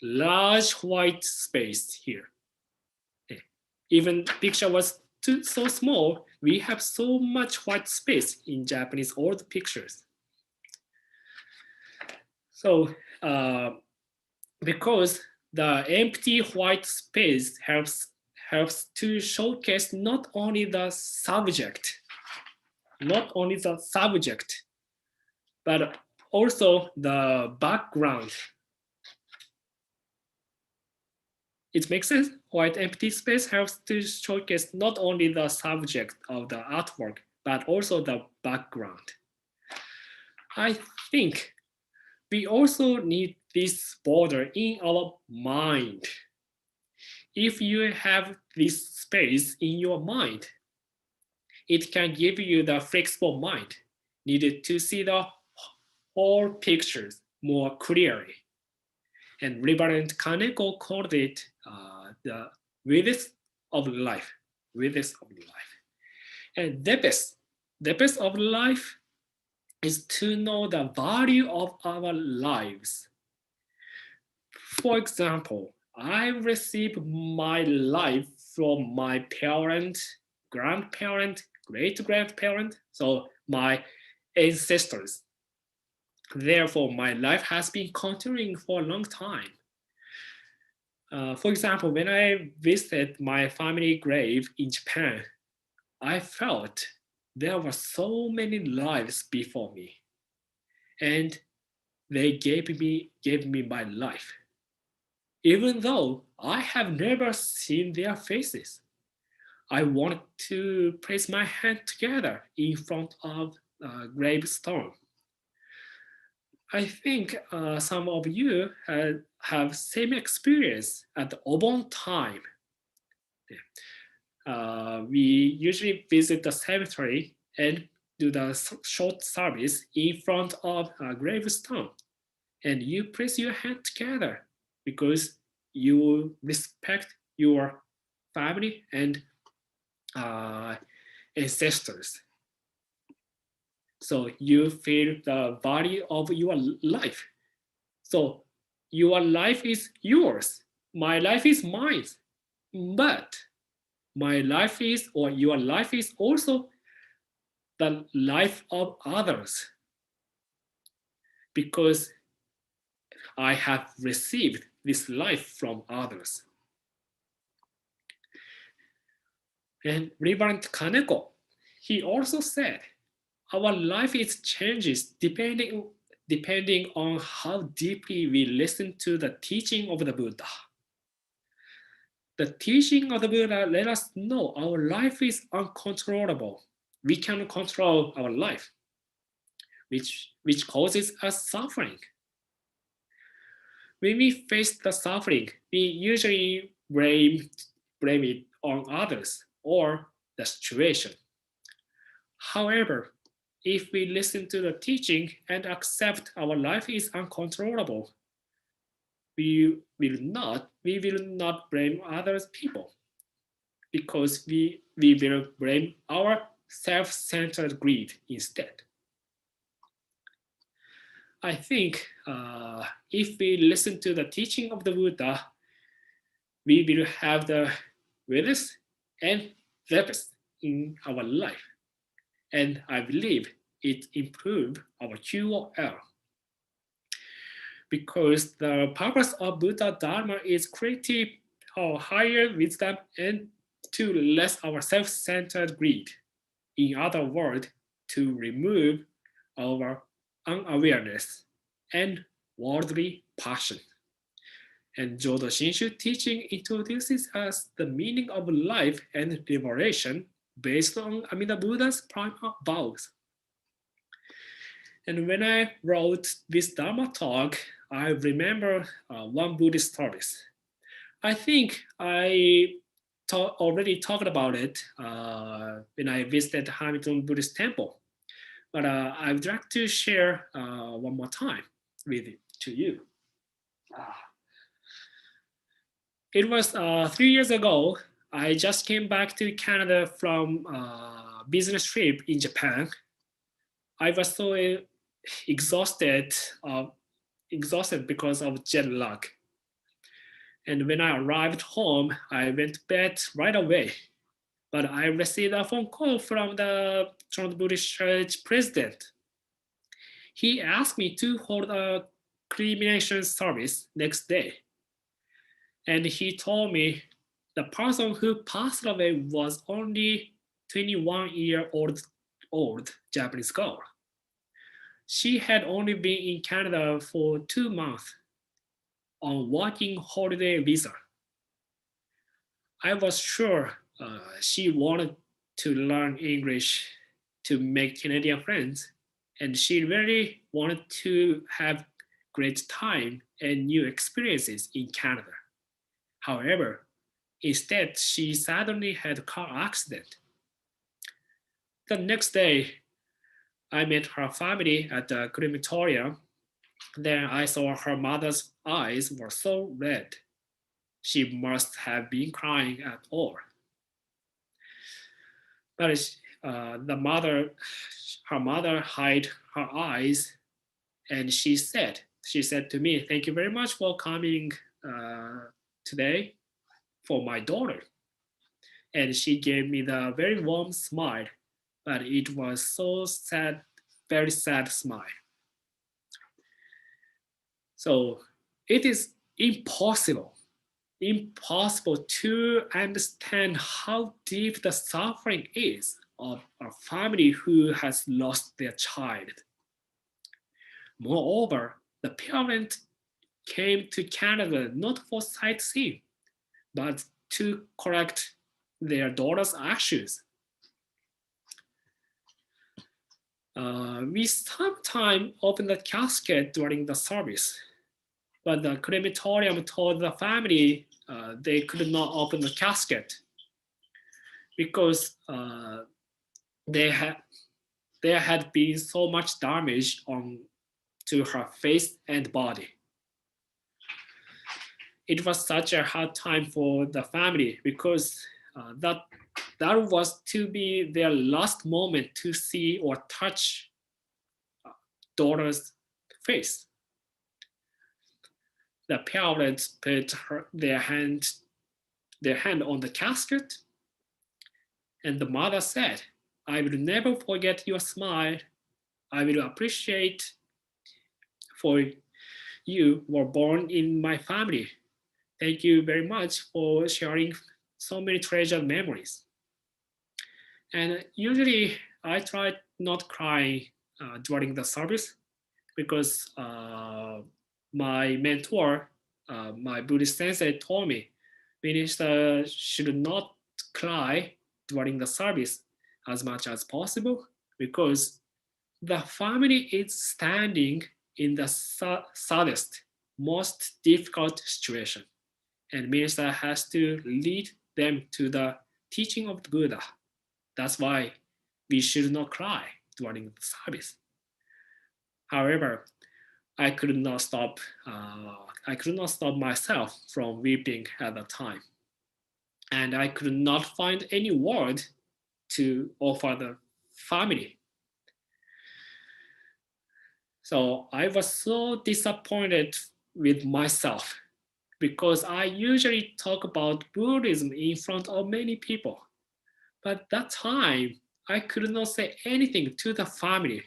Large white space here. Even picture was so small, we have so much white space in Japanese old pictures. So because the empty white space helps to showcase not only the subject, but also the background. It makes sense. White empty space helps to showcase not only the subject of the artwork, but also the background. I think we also need this border in our mind. If you have this space in your mind, it can give you the flexible mind needed to see the whole pictures more clearly. And Reverend Kaneko called it the width of life. And depth of life is to know the value of our lives. For example, I received my life from my parent, grandparent, great-grandparent, so my ancestors. Therefore, my life has been continuing for a long time. For example, when I visited my family grave in Japan, I felt there were so many lives before me, and they gave me my life. Even though I have never seen their faces, I wanted to place my hand together in front of a gravestone. I think some of you have same experience at the Obon time. We usually visit the cemetery and do the short service in front of a gravestone. And you place your hand together because you respect your family and ancestors. So you feel the value of your life. So your life is yours. my life is mine, but my life is, or your life is also the life of others, because I have received this life from others. And Reverend Kaneko, he also said, our life is changes depending on how deeply we listen to the teaching of the Buddha. The teaching of the Buddha let us know our life is uncontrollable. We cannot control our life, which causes us suffering. When we face the suffering, we usually blame it on others or the situation. However, if we listen to the teaching and accept our life is uncontrollable, we will not blame other people, because we will blame our self-centered greed instead. I think if we listen to the teaching of the Buddha, we will have the greatest and depth in our life. And I believe it improves our QOL. Because the purpose of Buddha Dharma is creative or higher wisdom and to less our self-centered greed. In other words, to remove our unawareness and worldly passion. And Jodo Shinshu teaching introduces us the meaning of life and liberation based on Amida Buddha's primal vows. And when I wrote this Dharma talk, I remember one Buddhist service. I think I already talked about it when I visited Hamilton Buddhist Temple. But I would like to share one more time with it to you. It was 3 years ago. I just came back to Canada from a business trip in Japan. I was so exhausted because of jet lag. And when I arrived home, I went to bed right away. But I received a phone call from the Toronto Buddhist Church president. He asked me to hold a cremation service next day. And he told me the person who passed away was only 21-year-old Japanese girl. She had only been in Canada for 2 months on working holiday visa. I was sure she wanted to learn English to make Canadian friends, and she really wanted to have great time and new experiences in Canada. However, instead, she suddenly had a car accident. The next day, I met her family at the crematorium. Then I saw her mother's eyes were so red. She must have been crying at all. But her mother hid her eyes, and she said to me, "Thank you very much for coming today for my daughter." And she gave me the very warm smile, but it was so sad, very sad smile. So it is impossible to understand how deep the suffering is of a family who has lost their child. Moreover, the parent came to Canada not for sightseeing, but to correct their daughter's ashes. We sometimes open the casket during the service, but the crematorium told the family they could not open the casket because there had been so much damage to her face and body. It was such a hard time for the family because that was to be their last moment to see or touch daughter's face. the parents put their hand on the casket, and the mother said, "I will never forget your smile. I will appreciate for you were born in my family. Thank you very much for sharing so many treasured memories." And usually I try not crying during the service because my mentor, my Buddhist sensei told me, minister should not cry during the service as much as possible because the family is standing in the saddest, most difficult situation, and minister has to lead them to the teaching of the Buddha. That's why we should not cry during the service. However, I could not stop myself from weeping at the time, and I could not find any word to offer the family. So I was so disappointed with myself because I usually talk about Buddhism in front of many people. But that time, I could not say anything to the family.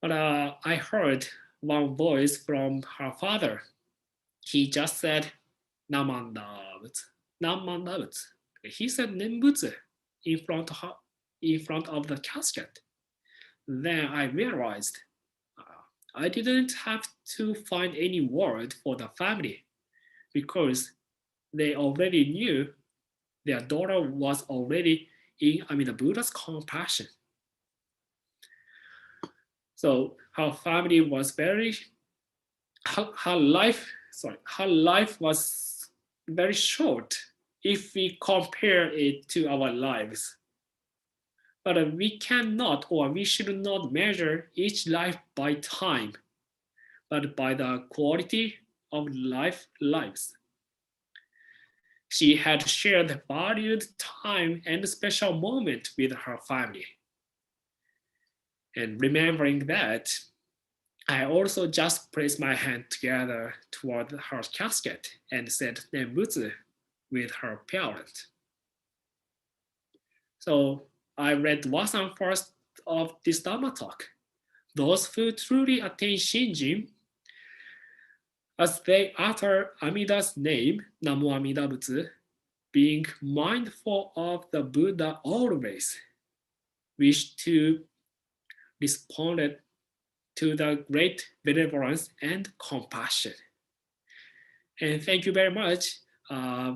But I heard one voice from her father. He just said, "Namandavut, Namandavut." He said Nembutsu in front of the casket. Then I realized I didn't have to find any word for the family because they already knew their daughter was already in Amida Buddha's compassion. So her family was her life was very short if we compare it to our lives. But we cannot, or we should not measure each life by time, but by the quality of lives. She had shared valued time and special moment with her family. And remembering that, I also just placed my hand together toward her casket and said Nembutsu with her parent. So I read lesson first of this Dharma talk. Those who truly attain Shinjin, as they utter Amida's name, Namo Amida Butsu, being mindful of the Buddha always, wish to respond to the great benevolence and compassion. And thank you very much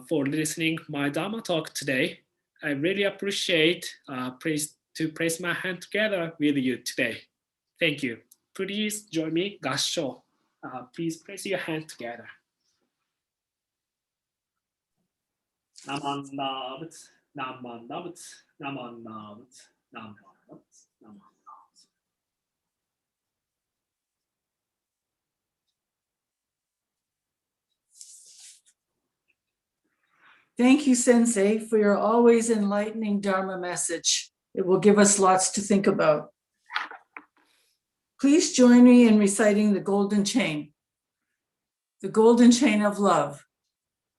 for listening my Dharma talk today. I really appreciate to place my hand together with you today. Thank you. Please join me, Gassho. Please place your hand together. Namandavat, Namandavat, Namandavat, Namandavat, Namandavat. Thank you, Sensei, for your always enlightening Dharma message. It will give us lots to think about. Please join me in reciting the Golden Chain. The Golden Chain of Love.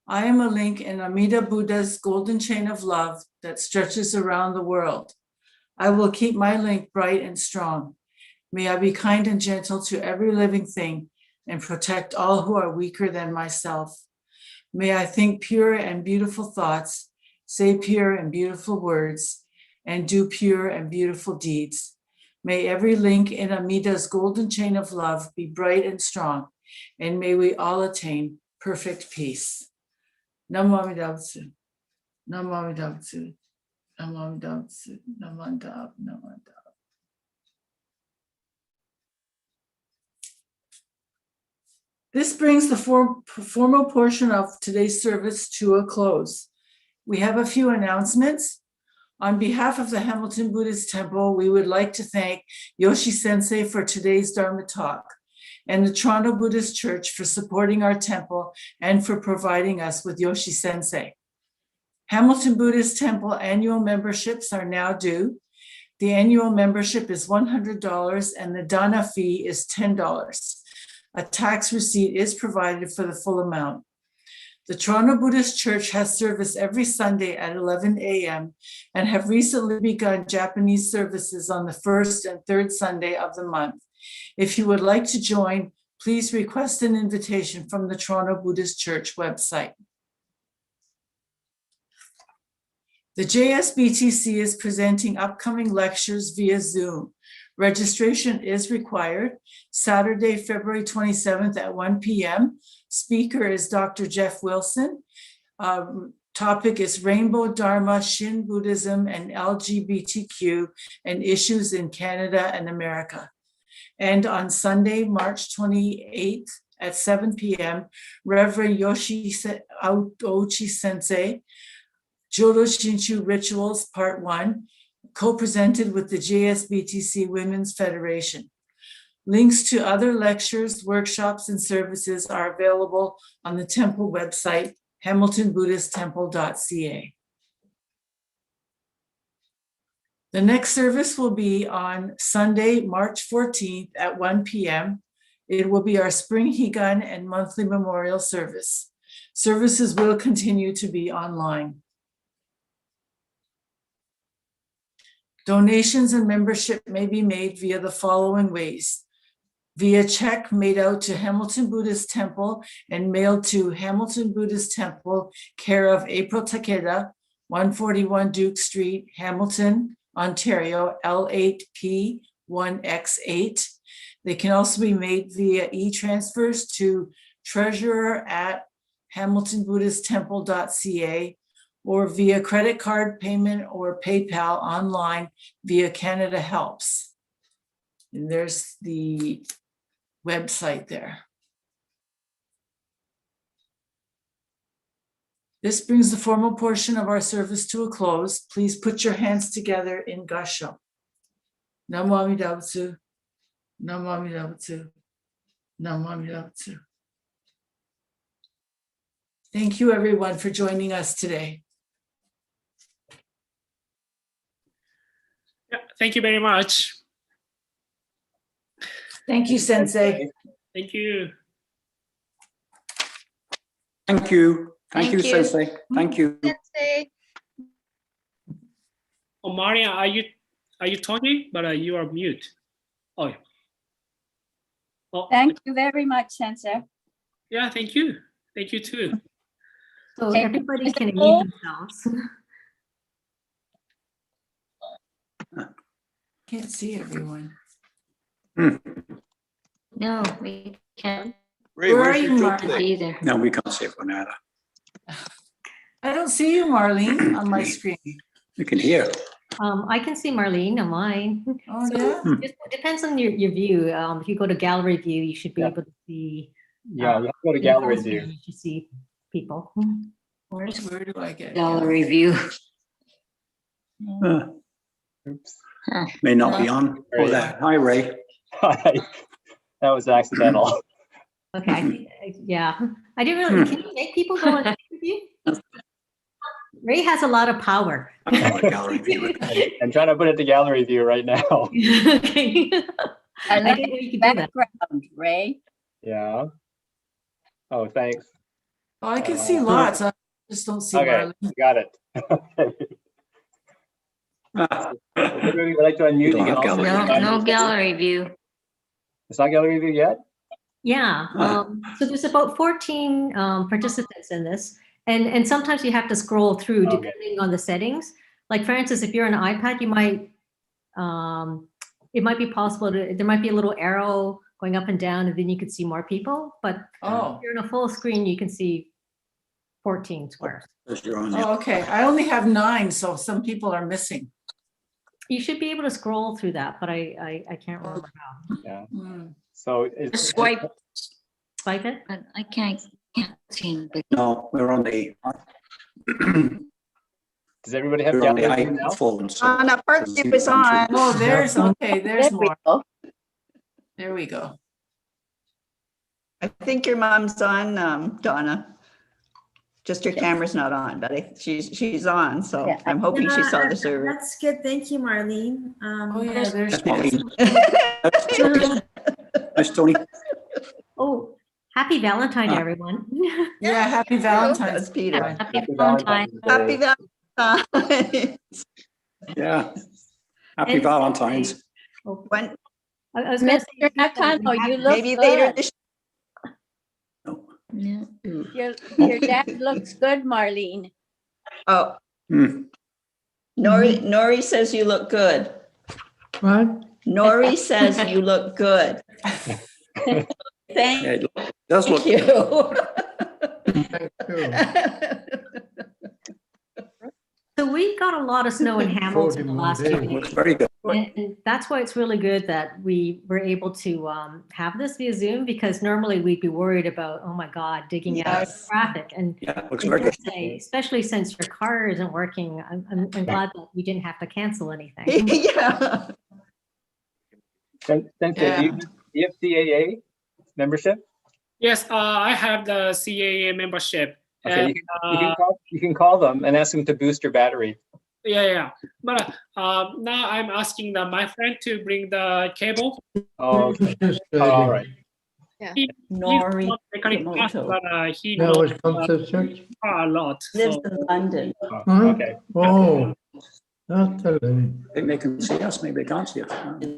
I am a link in Amida Buddha's Golden Chain of Love that stretches around the world. I will keep my link bright and strong. May I be kind and gentle to every living thing and protect all who are weaker than myself. May I think pure and beautiful thoughts, say pure and beautiful words, and do pure and beautiful deeds. May every link in Amida's golden chain of love be bright and strong, and may we all attain perfect peace. Namo Amida Butsu. Namo Amida Butsu. Namo Amida Butsu. Namo Amida Butsu. This brings the formal portion of today's service to a close. We have a few announcements. On behalf of the Hamilton Buddhist Temple, we would like to thank Yoshi Sensei for today's Dharma talk and the Toronto Buddhist Church for supporting our temple and for providing us with Yoshi Sensei. Hamilton Buddhist Temple annual memberships are now due. The annual membership is $100 and the Dana fee is $10. A tax receipt is provided for the full amount. The Toronto Buddhist Church has service every Sunday at 11 a.m. and have recently begun Japanese services on the first and third Sunday of the month. If you would like to join, please request an invitation from the Toronto Buddhist Church website. The JSBTC is presenting upcoming lectures via Zoom. Registration is required. Saturday, February 27th at 1 p.m. Speaker is Dr. Jeff Wilson. Topic is Rainbow Dharma, Shin Buddhism, and LGBTQ and issues in Canada and America. And on Sunday, March 28th at 7 p.m., Reverend Yoshi Aochi Sensei, Jodo Shinshu Rituals, Part 1, co-presented with the JSBTC Women's Federation. Links to other lectures, workshops, and services are available on the temple website, hamiltonbuddhisttemple.ca. The next service will be on Sunday, March 14th at 1 p.m. It will be our spring Higan and monthly memorial service. Services will continue to be online. Donations and membership may be made via the following ways. Via check made out to Hamilton Buddhist Temple and mailed to Hamilton Buddhist Temple, care of April Takeda, 141 Duke Street, Hamilton, Ontario, L8P1X8. They can also be made via e-transfers to treasurer@hamiltonbuddhisttemple.ca or via credit card payment or PayPal online via Canada Helps. And there's the website there. This brings the formal portion of our service to a close. Please put your hands together in Gassho. Namo Amida Butsu, Namo Amida Butsu, Namo Amida Butsu. Thank you, everyone, for joining us today. Yeah, thank you very much. Thank you, Sensei. Thank you. Thank you. Thank you, Thank you. Sensei. Thank you. Sensei. Oh, Maria, are you talking? But you are mute. Oh. Oh. Thank you very much, Sensei. Yeah, thank you. Thank you too. So Okay. everybody can mute themselves. Can't see everyone. No, we can't Ray, Where are where's you, your joke Mark? today? either. No, we can't see everyone either. I don't see you, Marlene, on my screen. We can hear. I can see Marlene on mine. Oh, So yeah? it depends on your view. If you go to gallery view, you should be Yeah. able to see. Yeah, you have to go to in gallery full view. screen, You should see people. Where do I get? Gallery view. Oops. May not be on. Oh, there. Hi, Ray. That was accidental. Okay, yeah. I didn't really, can you make people go on gallery view? Ray has a lot of power. Gallery view. I'm trying to put it to gallery view right now. Okay. I I like didn't know you the could do that. background, Ray. Yeah. Oh, thanks. Oh, I can see lots. I just don't see Okay, Marlene. got it. Okay. If everybody would like to unmute, you can also. No gallery view. It's not gallery view yet? Yeah, so there's about 14 participants in this, and sometimes you have to scroll through Okay. depending on the settings. Like for instance, if you're on an iPad, you might, it might be possible to, there might be a little arrow going up and down, and then you could see more people. But Oh, if you're on a full screen, you can see 14 squares. oh, okay. I only have 9, so some people are missing. You should be able to scroll through that, but I can't remember how. Yeah. Mm. So it's. Swipe, Swipe it? but I can't see. the- No, we're on the. Does everybody have We're on the gallery view now? iPhone. So On a birthday was on. Oh, there's, okay, there's There we more. go. There we go. I think your mom's on, Donna. Just her camera's not on, but she's on, so Yeah. I'm hoping she saw the Yeah, server. That's good. Thank you, Marlene. Oh, yeah, there's. That's Marlene. Nice, Tony. Oh, happy Valentine, everyone. Yeah, happy Valentine's. That's Peter. Happy Valentine. Happy Valentine's. Yeah. Happy And Valentine's. When, I was going to say, Mr. Nakano, you look maybe later good. this. Yeah. Your dad looks good, Marlene. Oh, Hmm. Nori says you look good. What? Nori says you look good. Yeah, Thank it does look. you. Thank you. so we got a lot of snow in Hamilton the last 2 days. Looks very good. And that's why it's really good that we were able to have this via Zoom, because normally we'd be worried about, oh my God, digging out Yes. traffic. And Yeah, looks I very good. must say, especially since your car isn't working, I'm glad that we didn't have to cancel anything. Yeah. Cynthia, do you have CAA membership? Yes, I have the CAA membership. Okay, And, you can call them and ask them to boost your battery. yeah. But now I'm asking my friend to bring the cable. Oh, okay. Just, All right. He's Nori not mechanic pass, Komoto. but he That knows was come to church. car a lot. Lives So in London. Oh, Huh? okay. Oh, not the. I think they can see us, maybe they can't see us.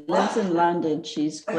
Lives in London. She's grand.